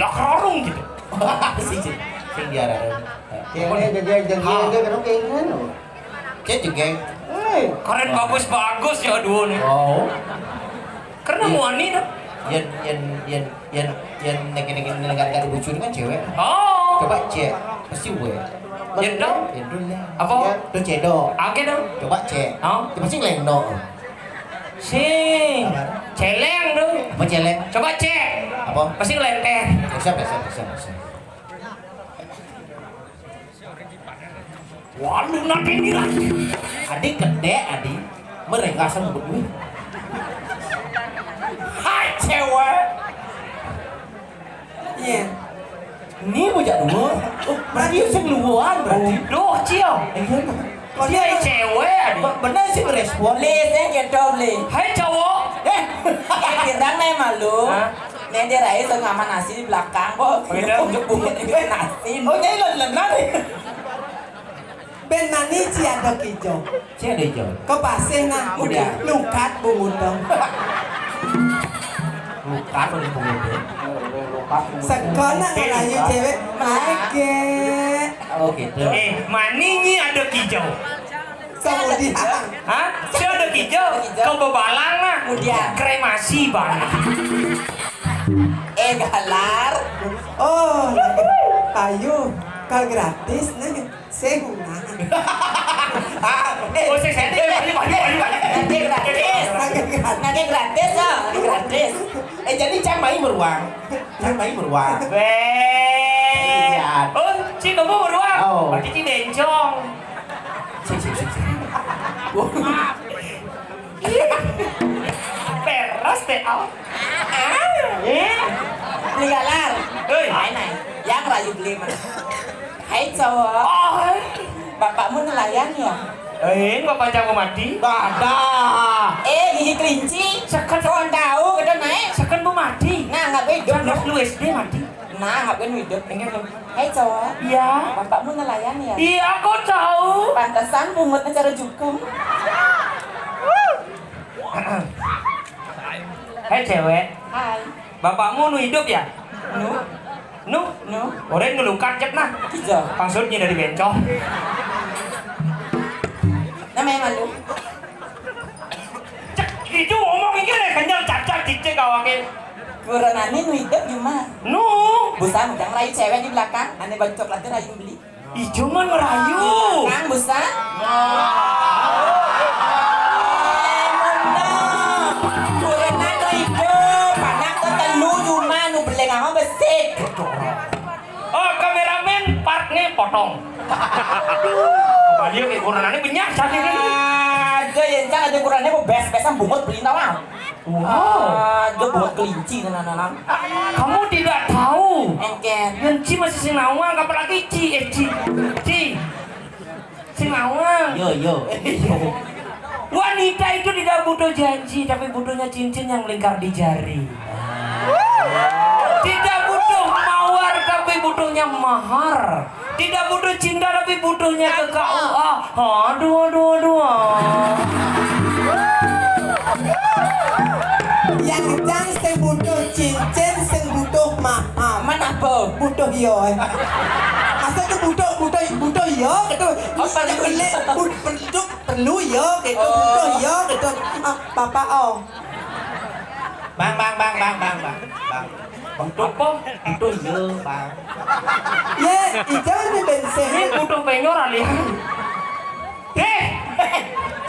ya kerorong gitu. Sing diarani. Kene jeng-jeng kan oke kan. Cek jegeng. Keren bagus ya aduh nih. Oh. Karena muani dah. Yang negara bocor kan cewek. Oh. Coba cek. Pasti gue. Yen dong. Yen lah. Apa? Tuh cedok. Oke dong. Coba cek. Oh. Pasti leno. Sing. Celeng dong. Apa celeng? Coba cek. Apa? Pasti lempeh. Bisa. Waduh nanti gila. Adik gede adik. Mereka sambut gue. Hai cewek. Iya. Ini bocah dulu. Oh, berarti sebelumuan berarti. Duh, Cio. Dia cewek adik. Benar sih merespon. Saya gedom le. Hai cowok. Dirang nih malu. Hah? Nih dia raih ngaman nasi di belakang kok. Beda. Bungut itu nasi. Oh, jadi len-lenan. Ben mani ci ada kijo. Cek ada hijau. Kau pasih na Udah. lukat bungut dong. Luka tuh di pengundur. Sekona ngalayu cewek make. Oh gitu. Maningi ada kijau. Kemudian Hah? Si ada kijau. Kau bebalang ah. Kemudian. Kremasi banget. Galar. oh ayo kal gratis nih seguna. Oh, saya Nanti gratis. Nanti gratis ya. Gratis. Jadi camai beruang. Camai beruang. Weh. Oh, si kamu beruang. Oh. Berarti si bencong. Peras deh, au. Beli galar. Hei. Này. Yang rayu beli mana? Hai cowok. Oh. Bapakmu nelayan ya? Bapak jago mati. Ada. Gigi kelinci. Sekan Kau tahu kita naik. Sekan bu mati. Nah, nggak hidup. Jangan lu SD mati. Nah, nggak hidup. Hai cowok. Iya. Bapakmu nelayan ya? Iya, aku tahu. Pantesan bungutnya cara jukum. Hei cewek, Hai. bapakmu nu hidup ya? Nu. Nu? Nu. Orang ngelukan cek nah. Hijau. Maksudnya dari bencong. Namanya malu. Cek, itu ngomong ini deh, kenyal cacat cicek awake. Kuranani nu hidup gimana? Nu, Busan udah ngerayu cewek di belakang. Aneh baju coklatnya rayu beli. ih cuman ngerayu. Kang Busan. Kuranani nu hidup. Anak tuh telu cuma nu beli ngomong besik. Oh, kameramen partnya potong. Balik kayak kurang ini banyak saat ini. Aduh, yang jangan ada kurannya mau bes-besan bungut beli tau nggak? Wow. Aduh, bungut kelinci nana. Kamu tidak tahu. Engken. Yang Ci masih sinawang, apalagi Ci, Ci. Sinawang. Yo. Wanita itu tidak butuh janji, tapi butuhnya cincin yang melingkar di jari. Tidak butuh mawar, tapi butuhnya mahar. Tidak butuh cinta, tapi butuhnya ke KUA. Aduh. yang jang sing butuh cincin sing butuh mahal. Mana apa? Butuh yo. Masa itu butuh yo gitu. Apa yang beli perlu yo gitu. Butuh yo gitu. Papa Bang. Apa? Itu yo, Bang. Ya, hijau ini bensin. Ini butuh penyor alihan.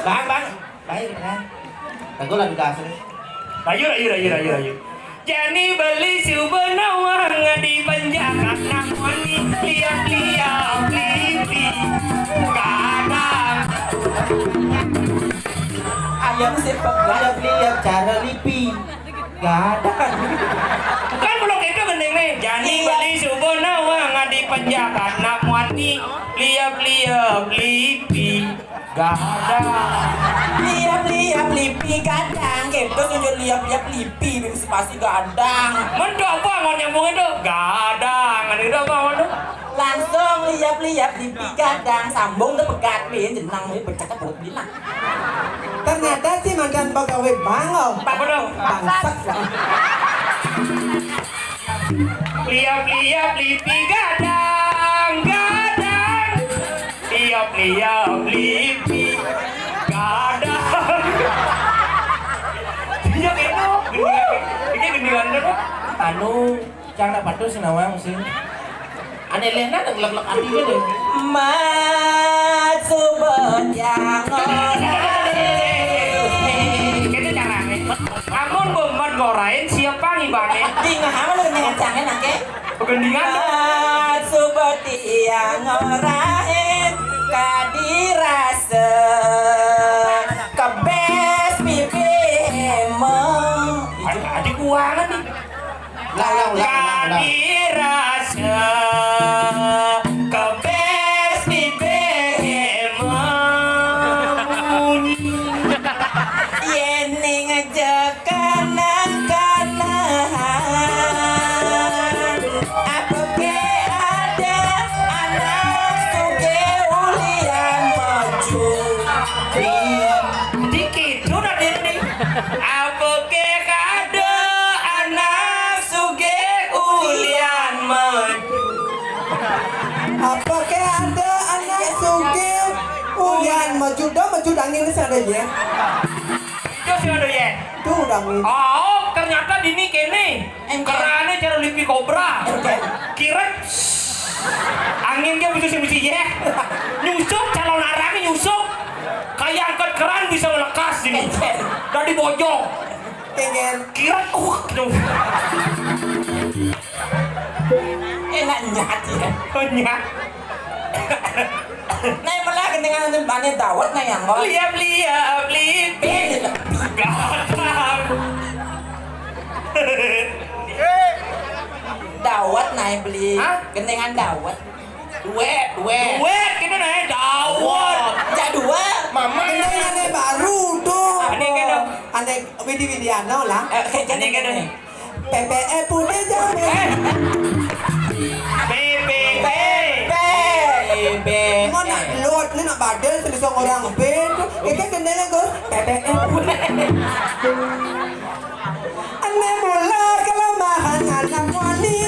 Bang. Baik kan. Aku lagi kasih. Rayu. Jadi beli subhanawang di penjakan namani lihat pipi kadang. Ayam sih pegang. Lihat cara lipi. Gak ada. Kan belum itu gendeng nih. Jadi beli subhanawang di penjakan namani lihat pipi kadang. Liap lipi gadang gitu tunjuk liap lipi bim spasi gadang Mendo apa mau nyambung itu? Gadang. Ada itu apa mau? langsung liap lipi gadang sambung tuh pegat bin jenang ini bercakap perut bilang Ternyata sih mantan pegawai bank Apa dong? Bangsat. Liap liap lipi gadang gadang. Liap liap lipi gadang. Iya itu. Ini gendingan dulu. Anu jangan apa tuh senawang sih. Ane lena ngelek-lek hati gitu. Masubot yang Kita caranya. Amun bombat gorain siapa ngibane? di ngahaman lu dengan cangen nake. Gendingan. Masubot yang orain kadirase kebes pipi emang. Adik kuangan nih. Ulang. Kadirasa kebes pipi emang. Yene ngejekanan kanahan apa ke ada anak suge ulian maju Dikit udah nih. Apa ke kado anak suge ulian maju. Apa ke ada anak suge ulian maju dangin ke sana ya. Itu sih ada ya. Tuh dangin. Oh, ternyata dini kene. Kerane cara lipi kobra. Kira angin dia bisa sih ya. Nyusuk calon arangnya nyusuk. Kayak angkat keran bisa melekas ini. Dari bojong. Pengen Kira gitu. enak nyat ya Banyak. nah malah dengan banyak dawat nah yang kok Liap liap lipi gadang. dawat nah beli Hah? gendengan dawat Duet kita nih dawet. jadua Mama. ane baru tuh. Ane kene. Ane Widiano lah. Ane kene. PPE punya jamin. PPP. Mau nak load ni nak badal selisong orang ben. Ikan kendala kau PPE punya. Ane mula kelemahan anak wani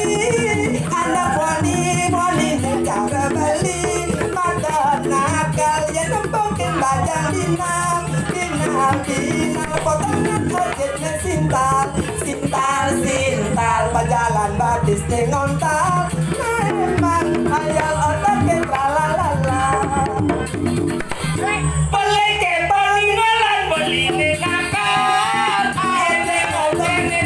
cara beli mata nakal yang nembokin bajang dinam potongan ojeknya sintal berjalan batis ngontal memang ayal otak tralalala Beli ke palingalan beli ne nakal. Ene ngoten ne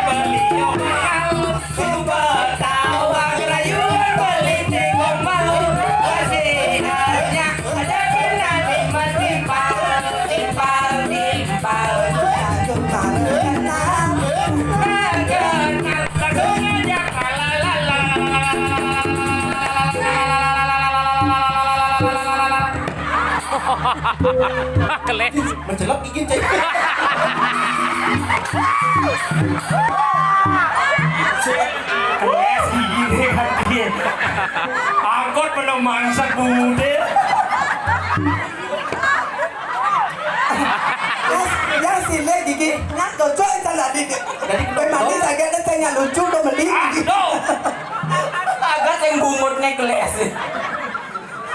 beli yo mahal. Sumpah tawang rayuan beli ne gomal. Masih hanya ada kena timpal. Mencelok gigit cek. Keles gini kan dia. Angkot penuh mangsak bude. Ya sile gigi nak cocok salah di. Dari mandi saya dan saya lucu udah beli. Aduh. agak yang bungutnya keles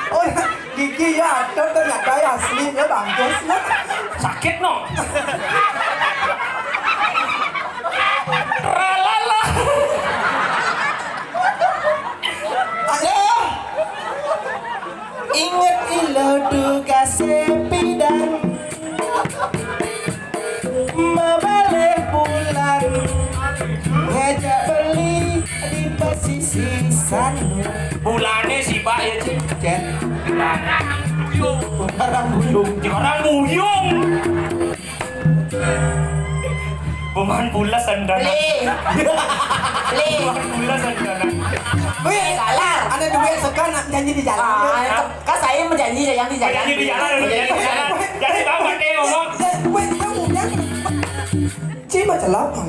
Oh gigi ya ada ternyata asli ya bagus lah. Sakit no. Ralala. Ayo. Ingat ilo duga sepidang membalik bulan ngejak beli di pesisir sana. Bulannya sih Pak ya cik. Cek Orang buyung. Orang buyung. Buman pula sandanan. beli Buman pula sandanan. wih salah ada duit sekarang nak janji di jalan. kan saya menjanji yang di jalan Jadi di jalan, jadi di jalan. Jadi tahu kan dia ngomong. Wih kamu yang cima celaka.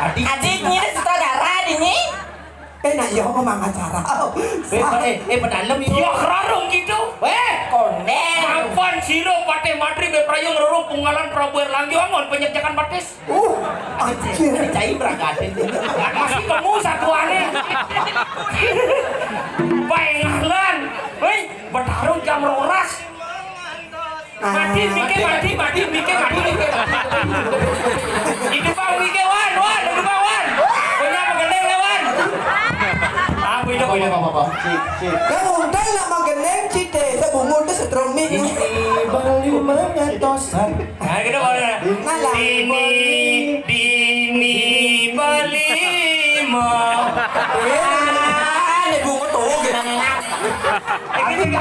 adiknya sutradara ini Nak yo ngomong acara. Pedalem Ya kerarung gitu. konde Kapan siro pate matri beprayung ngeruruk punggalan Prabu Erlangga angon penyekjakan batis. Anjir. Cai beragatin. Masih kamu satuannya. Baengahlan. Hei, bertarung jam roras. Mati, mikir. Itu bang mikir wan. Itu bang wan. Punya mengeneng lewan. Ah, beda. Cik. Yang undang nak mageneng cite sebumur tu setromik. Bali mengatosan. Nah, kita boleh. Dini bali mau. Ini bunga tuh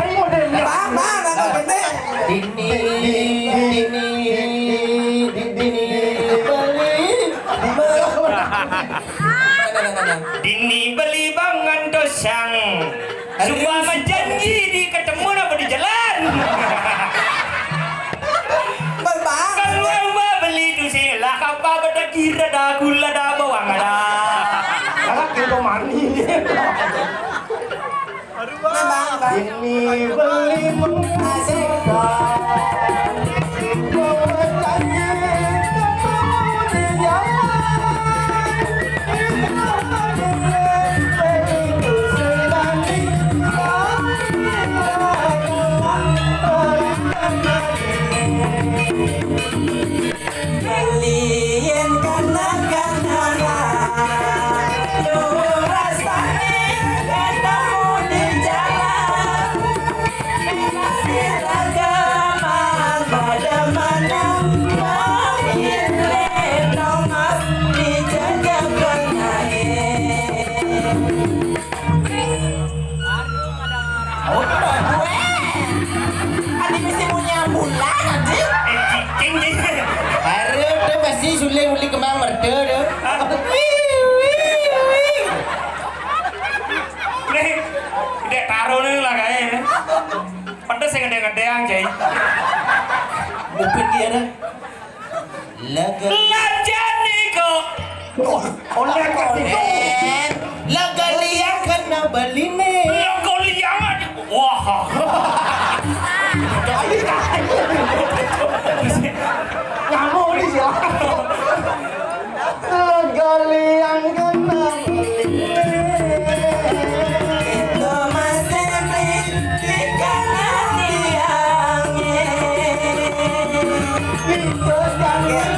gimana enak. Bang, nak mageneng. Dini Dini beli bangan dosang. Semua menjanji di ketemu apa di jalan. Bang. Kalau mbak beli tu silah apa beda kira dah gula dah bawang ada. Anak kita mani. Bang. Ini beli Asik. Kalian kanak-kanak lu rasanya ketemu di jalan masih ragaman pada mana memilih nomor dijajakan Adi mesti punya bulan anjir. Cing. Baru tu pasti sulit uli kembang merdu tu. Nih, dek taruh nih lah kayaknya. Pedes yang gede-gedean cai. Mungkin dia dah. Laga Lajani kok. oleh ketiga. laga liang kena Bali ni. Lo goliang aja. Wah. Ngamuk ni siapa? Gali yang kena Itu masih beli di kanan tiangnya. Itu jangan yang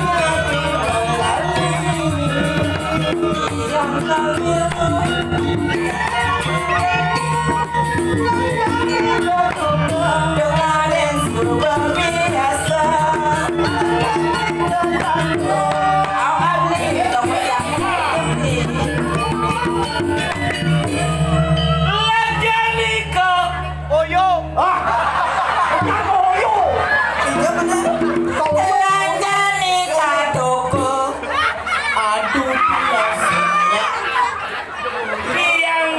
dengan yang super biasa. Awak ni tong yang Lajani kok. Iya benar. Lajani kadoko. Aduh biasanya. Yang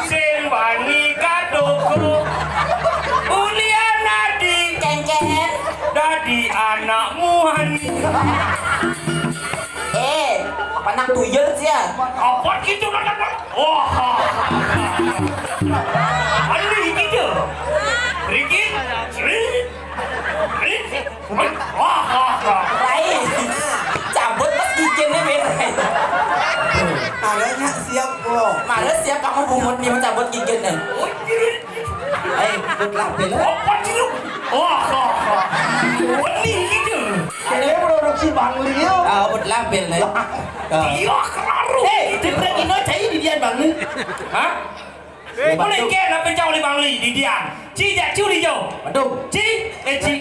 sing wani kadoko. Uliana di Cengken. dadi anakmu hani. Panak tuyul sih ya. Apa gitu nak? Wah. Andi gitu. Riki. Wah. Lain. Cabut pas giginya beres. Adanya siap bro. Males ya kamu bungut nih mau cabut giginya. Belah bela. Apa gitu? Wah. Ini gitu. Ini produksi Bang Lio. Belah bela. Iya kelaru. Tidak ino cai di dia bang ni. Hah? Boleh ke nak pencau li bang li di dia. Ci ja cu li jo. Aduh. Ci ci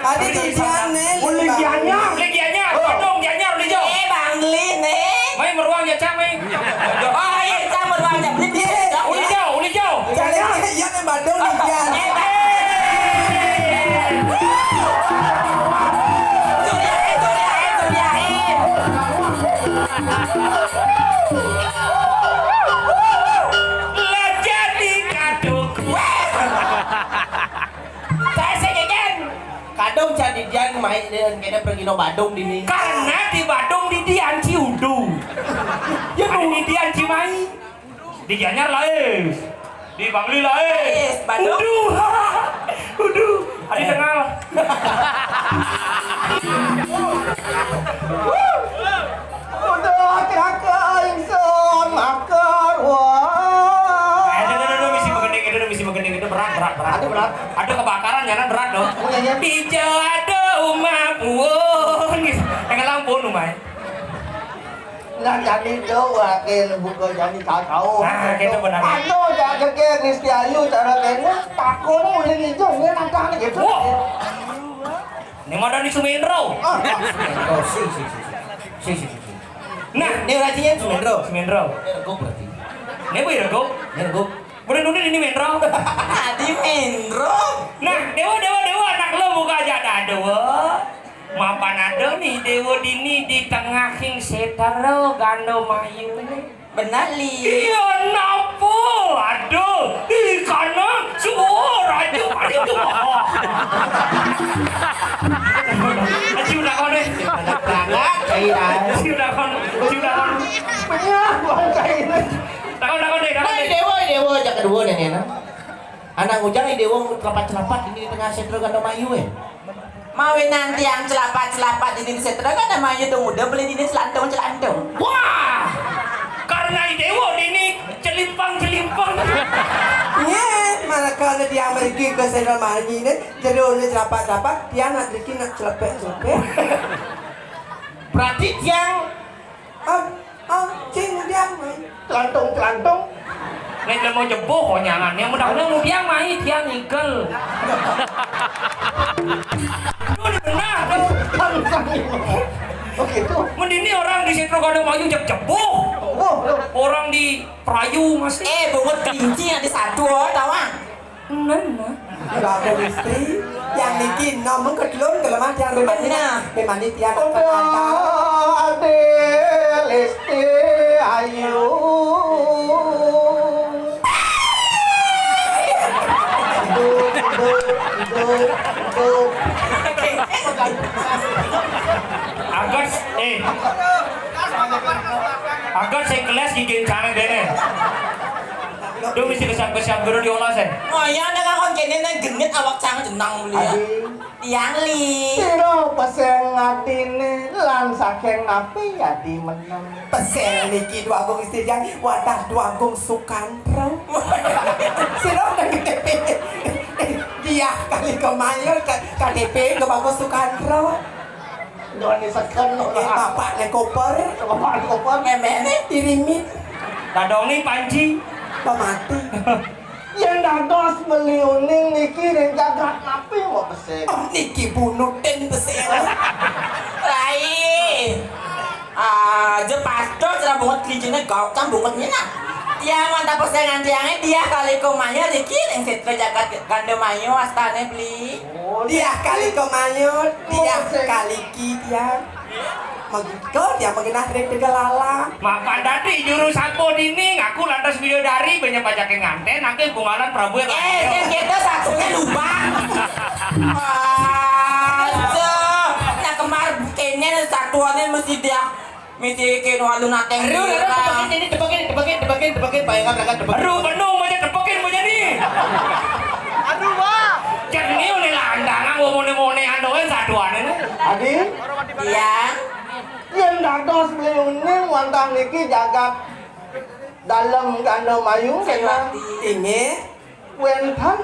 Adi tujuannya. Uligiannya. Legianya, dong janya li jo. Bang Li nih. Mai meruang ya cang mai. Oh iya, campur banget. Beli Uli jo. Jangan iya nih Bandung nih Jan. Lah jadi kaduk. Saya segegen. Kadang jadi dia main dan kita pergi no Badung di ni. Karena di Badung di Dian Ciudu. Ya di Dian Cimai. Di Gianyar lain. Di Bangli lain. Badung. Uduh. Ada tengah. berat. Ada berat. Ada kebakaran jangan berat dong. Oh, iya. Hijau ada rumah puun. Yang lampun rumah. Nah jadi doa kan buka jadi kacau. Nah, gitu benar. Atau jaga ke Kristi Ayu cara kene takon mulai hijau dia nangkang gitu. Wah. Ini mah dari Sumendro. Oh, Si. Nah, Ini rajinya Sumendro. Sumendro. Regop berarti. Ini bu Rego. Regop. Boleh nulis ini Mendro. Adi Mendro. Nah, dewa anak lo buka aja ada. Mapan ada nih dewa dini di tengah king setaro gando mayu. Benar li. Iya napa? Aduh, karena suara itu itu. Aci udah kau deh. Anak cairan. Aci udah kau. Banyak bangkai ini. Takon deh. Dewa aja kedua nih nah. Anak ujang ini dewa celapat ini di tengah setro ganda mayu Mawe nanti yang celapat ini setra kan namanya tuh udah beli ini selantong. Wah, karena dewa ini celimpang. Iya, mana kalau dia pergi ke setro mayu ini jadi oleh celapat dia nak bikin nak celepek. Berarti yang cing dia Kelantong. Nek mau jeboh konyangan yang mudah-mudahan mau biang mai dia nikel. Nah, Oh gitu. mendini orang di Setro Gandong Mayu jeboh. Oh, Orang di Prayu masih. Bungut kelinci yang di satu tawa. Nah. Gak ada istri yang bikin nomor kedulun kelemah yang memang dia Ade Lesti Ayu. Agar saya kelas gigit sana dene. Dia mesti kesam baru diolah saya. Oh ya, ada kan kene nang genit awak sangat jenang mulia. Tiang li. Siro peseng atine lan saking api ya dimeneng. Pesel niki dua agung istri yang wadah dua agung Sukantro. Siro udah KTP. Dia kali kemayor KTP ke bagus Sukantro. Doni seken Bapak le koper, bapak koper Memene. dirimit, Dadongi panci. pemati. yang dados beli uning niki ning jagat napi mau peseng. Oh niki bunuh den pesel. Rai. Je pasto cara bungut kelincinya gau cam bungutnya nak. Tiang mantap persaingan tiangnya dia kali komanya dikit yang setra jagat ganda mayo astane beli. Dia kali kemayor, dia kali ki dia. Magiko dia mengenah dari tegalala. Makan dadi juru sampo dini ngaku lantas bidadari banyak pajak yang nganten nanti bungalan Prabu yang Yang kita satunya lubang. Nah kemar kayaknya satuannya mesti dia mesti kayak walu nateng. Debakin, bayangan raga debakin. Aduh penuh banyak tepokin banyak nih. Aduh wah. Jadi oleh landangan ngomong-ngomong andoen satuan ini. Adi, Tiang. yang dados beli uning wantah niki jagat dalam ganda mayu kena Ini wenten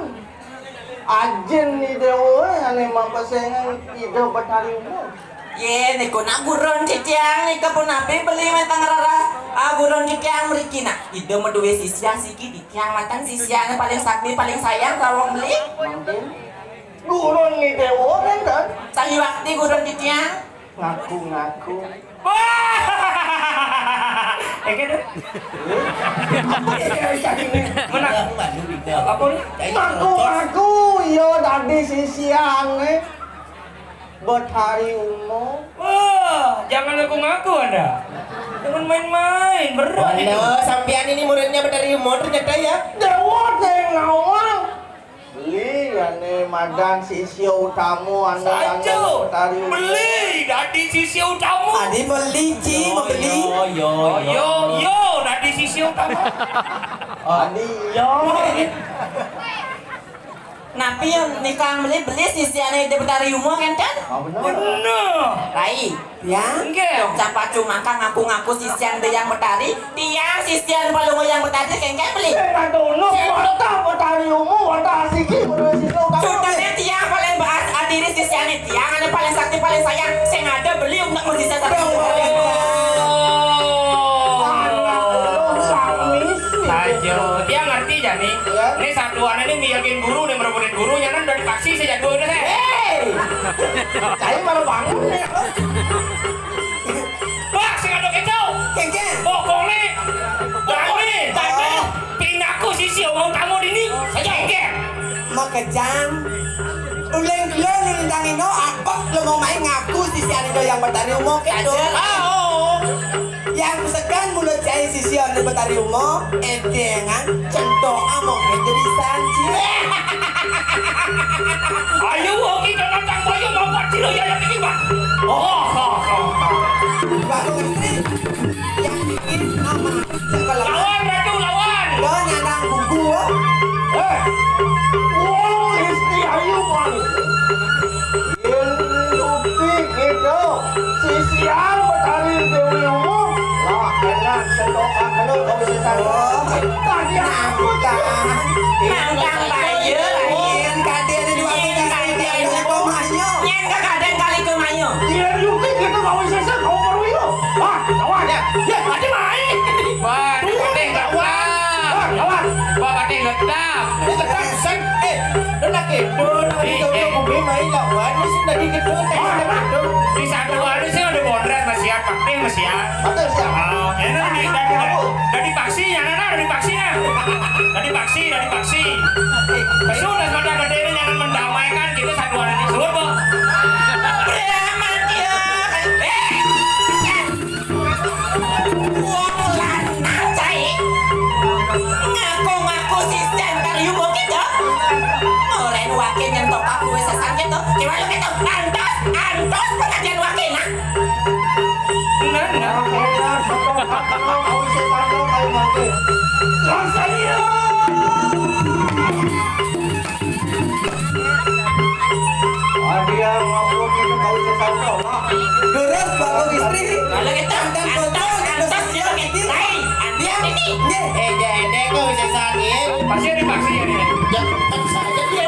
ajin ni dewa ane mampasengan ide betari umur. Ye, niko nak buron ciciang, nika pun nabi beli matang rara. Buron ciciang meriki nak. Ide medue sisiang siki di tiang matang sisiang paling sakti paling sayang kalau beli. Gurun ni dewa kan? Sahi waktu buron ciciang. Ngaku-ngaku. Wah. Gitu. Menang. Apa nih? Ngaku-ngaku yo dadi sisian betari umur. Wah, jangan ngaku-ngaku Anda. Jangan main-main, berat itu. sampean ini muridnya dari umur ternyata ya. Dewa teh ngawang. Beli ane madan sisio utamu anda Sajo, betari umur. beli dari sisi utamu. Adi beli ji membeli. Yo, dari sisi utamu. Adi yo. Napi yang nikah beli sisian ide betari umur kan kan? Ah benar. Bener. Rai. Ya. Enggak. Dong campa cuma kan ngaku-ngaku sisian deyang betari, tiang sisian palungo yang betari kengkeng beli. Katono, wata betariumu, wata asiki, menurut situ Sudah nih tiang paling bahas adiri sisian nih tiang ane paling sakti paling sayang. Saya ngada beli untuk mau sisa satu. Ajo, dia ngerti jadi. Ya. Ini satuan ini miyakin guru nih merebutin gurunya kan udah dipaksa saya jatuh udah saya. Saya malah bangun nih. Pak, saya ngaduk itu. Kengkeng. Pokoknya, Dani, pindaku sisi omong kamu ini saja enggak. Mau kejang. Uleng lo nundangin no apa lo mau main ngaku sisi anido yang betari umo gitu. Yang segan mulut saya sisi anido betari umo dengan contoh amo jadi sanci. Ayo, kita nantang bayu mau buat silo ya yang ini pak. Baru istri yang bikin nama sekolah. Lawan Ratu, lawan. Lo nyadang buku. Wow, istri ayu malu. Indupi gitu. Sisian betari dewimu. Lah, enak sentokan kalau kau bisa. Tadi aku Nantang bayu. Lain kader di waktu kasih dia dari pemayo. Nyen kakaden kali ke mayo. dia yuki gitu kau bisa kau baru itu. Ah, lawan ya. Ya, tadi main. Pak, ini enggak Ah, lawan. Pak, ini enggak Di satuan ini sih udah bondret masih ya, kapten masih ya. Betul siap. Oh, enak nih, udah dipaksi ya, Nana, udah dipaksi ya. Udah dipaksi. Sudah pada gede ini jangan mendamaikan kita satuan ini suruh, Bu. Preman ya. Wong lanang cai. Ngaku-ngaku sisian kali mau kita. Moren wakil nyentok aku wis sesangke to. Gimana gitu? Antos pengajian wakil nah. Nah. Kau bisa tahu kau mati. Rasanya. Dia ngomong gitu kau bisa tahu. Durus baru istri. Kalau gitu antos dia gitu. Hai, dia ini. Pasti dipaksi ya ini. Jangan saja dia